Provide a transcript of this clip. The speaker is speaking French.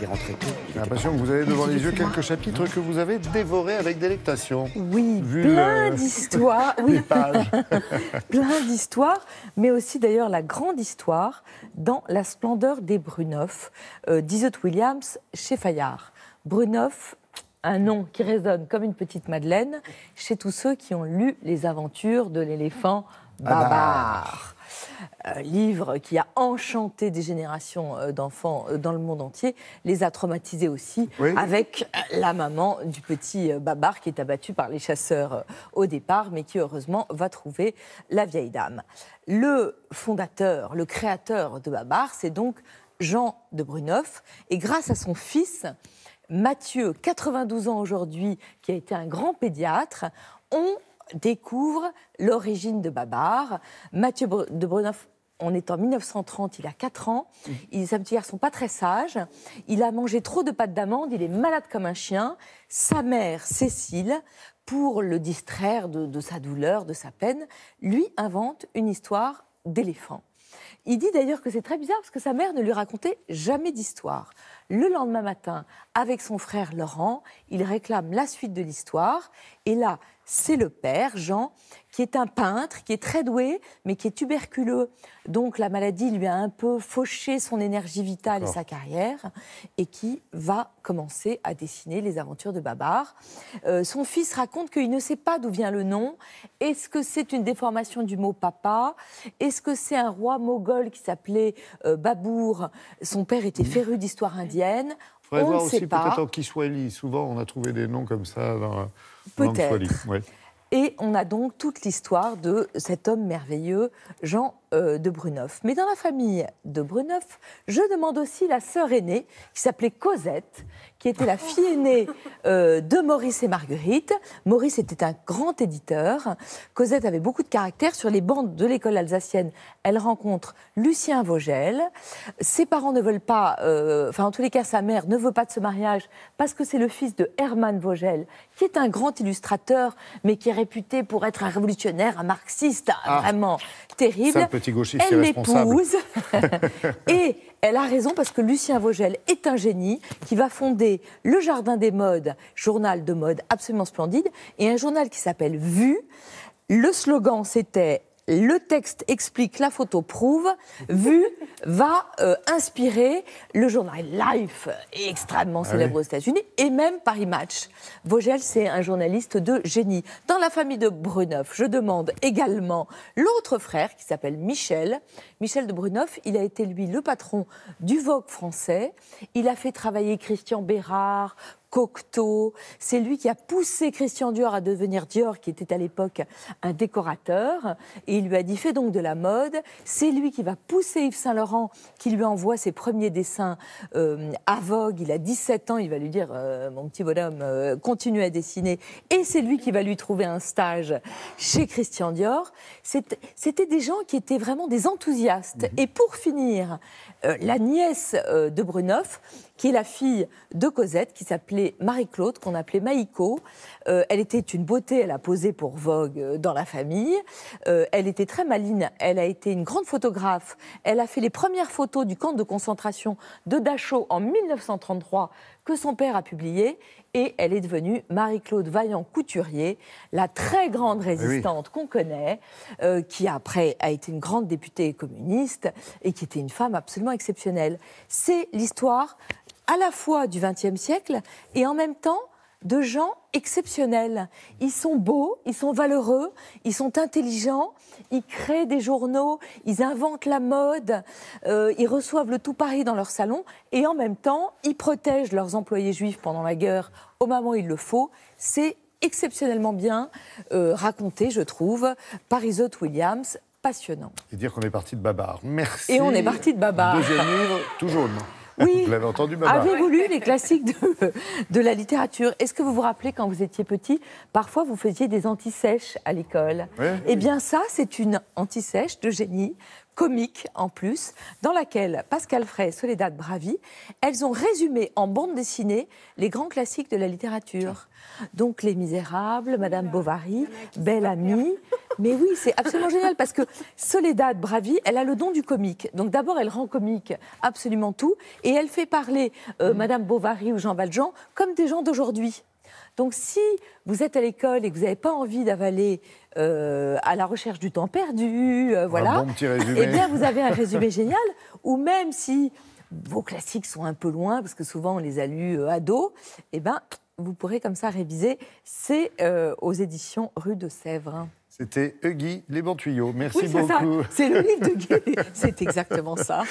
rentré tôt. J'ai l'impression que vous avez devant les yeux quelques chapitres que vous avez dévorés avec délectation. Oui, plein d'histoires. Oui. Les pages. Plein d'histoires, mais aussi d'ailleurs la grande histoire dans La splendeur des Bruneuf d'Izot Williams chez Fayard. Bruneuf, un nom qui résonne comme une petite Madeleine chez tous ceux qui ont lu les aventures de l'éléphant Babar. Livre qui a enchanté des générations d'enfants dans le monde entier, les a traumatisés aussi, oui. avec la maman du petit Babar qui est abattu par les chasseurs au départ, mais qui heureusement va trouver la vieille dame. Le fondateur, le créateur de Babar, c'est donc Jean de Bruneuf, et grâce à son fils, Mathieu, 92 ans aujourd'hui, qui a été un grand pédiatre, on découvre l'origine de Babar. Mathieu de Bruneuf, on est en 1930, il a 4 ans. C'est un petit garçon pas très sage. Il a mangé trop de pâtes d'amande, il est malade comme un chien. Sa mère, Cécile, pour le distraire de sa douleur, de sa peine, lui invente une histoire d'éléphant. Il dit d'ailleurs que c'est très bizarre parce que sa mère ne lui racontait jamais d'histoire. Le lendemain matin, avec son frère Laurent, il réclame la suite de l'histoire. Et là, c'est le père, Jean, qui est un peintre, qui est très doué, mais qui est tuberculeux. Donc la maladie lui a un peu fauché son énergie vitale et sa carrière, et qui va commencer à dessiner les aventures de Babar. Son fils raconte qu'il ne sait pas d'où vient le nom. Est-ce que c'est une déformation du mot papa? Est-ce que c'est un roi moghol qui s'appelait Babour? Son père était féru d'histoire indienne. Il faudrait On voir ne sait aussi pas. peut-être en Kiswahili. Souvent, on a trouvé des noms comme ça dans Peut-être. Oui. Et on a donc toute l'histoire de cet homme merveilleux, Jean de Bruneuf. Mais dans la famille de Bruneuf, je demande aussi la sœur aînée, qui s'appelait Cosette, qui était la fille aînée de Maurice et Marguerite. Maurice était un grand éditeur. Cosette avait beaucoup de caractère. Sur les bancs de l'école alsacienne, elle rencontre Lucien Vogel. Ses parents ne veulent pas, en tous les cas, sa mère ne veut pas de ce mariage parce que c'est le fils de Hermann Vogel, qui est un grand illustrateur, mais qui est réputé pour être un révolutionnaire, un marxiste vraiment terrible. Ça, le petit gauchiste Elle irresponsable. l'épouse et elle a raison parce que Lucien Vogel est un génie qui va fonder le Jardin des Modes, journal de mode absolument splendide, et un journal qui s'appelle Vue. Le slogan, c'était « Le texte explique, la photo prouve ». Vue va inspirer le journal Life, extrêmement célèbre aux États-Unis, et même Paris Match. Vogel, c'est un journaliste de génie. Dans la famille de Bruneuf, je demande également l'autre frère qui s'appelle Michel. Michel de Bruneuf, il a été, lui, le patron du Vogue français. Il a fait travailler Christian Bérard, Cocteau. C'est lui qui a poussé Christian Dior à devenir Dior, qui était à l'époque un décorateur. Et il lui a dit, fais donc de la mode. C'est lui qui va pousser Yves Saint Laurent, qui lui envoie ses premiers dessins à Vogue. Il a 17 ans, il va lui dire, mon petit bonhomme, continue à dessiner. Et c'est lui qui va lui trouver un stage chez Christian Dior. C'était des gens qui étaient vraiment des enthousiastes. Et pour finir, la nièce de Bruneuf, qui est la fille de Cosette, qui s'appelait Marie-Claude, qu'on appelait Maïko. Elle était une beauté, elle a posé pour Vogue dans la famille. Elle était très maligne, elle a été une grande photographe. Elle a fait les premières photos du camp de concentration de Dachau en 1933, que son père a publié. Et elle est devenue Marie-Claude Vaillant-Couturier, la très grande résistante qu'on connaît, qui après a été une grande députée communiste et qui était une femme absolument exceptionnelle. C'est l'histoire à la fois du XXe siècle et en même temps de gens exceptionnels. Ils sont beaux, ils sont valeureux, ils sont intelligents, ils créent des journaux, ils inventent la mode, ils reçoivent le tout Paris dans leur salon et en même temps, ils protègent leurs employés juifs pendant la guerre au moment où il le faut. C'est exceptionnellement bien raconté, je trouve, par Izot Williams. Passionnant. Et dire qu'on est parti de Babar. Merci. Et on est parti de Babar. Deuxième livre, tout jaune. Oui. Vous l'avez entendu, Babar. Avez-vous lu les classiques de la littérature? Est-ce que vous vous rappelez, quand vous étiez petit, parfois vous faisiez des antisèches à l'école? Oui. Eh bien ça, c'est une antisèche de génie, comique en plus, dans laquelle Pascal Fray et Soledad Bravi, elles ont résumé en bande dessinée les grands classiques de la littérature. Donc Les Misérables, Madame Bovary, Belle Amie, Mais oui, c'est absolument génial parce que Soledad Bravi, elle a le don du comique. Donc d'abord, elle rend comique absolument tout et elle fait parler Madame Bovary ou Jean Valjean comme des gens d'aujourd'hui. Donc si vous êtes à l'école et que vous n'avez pas envie d'avaler à la recherche du temps perdu, voilà, un bon petit résumé. Eh bien vous avez un résumé génial. Ou même si vos classiques sont un peu loin, parce que souvent on les a lus ados, eh bien vous pourrez comme ça réviser. C'est aux éditions Rue de Sèvres. C'était Guy Les Bons Tuyaux. Merci Oui, c'est beaucoup. ça. C'est le livre de Guy. C'est exactement ça.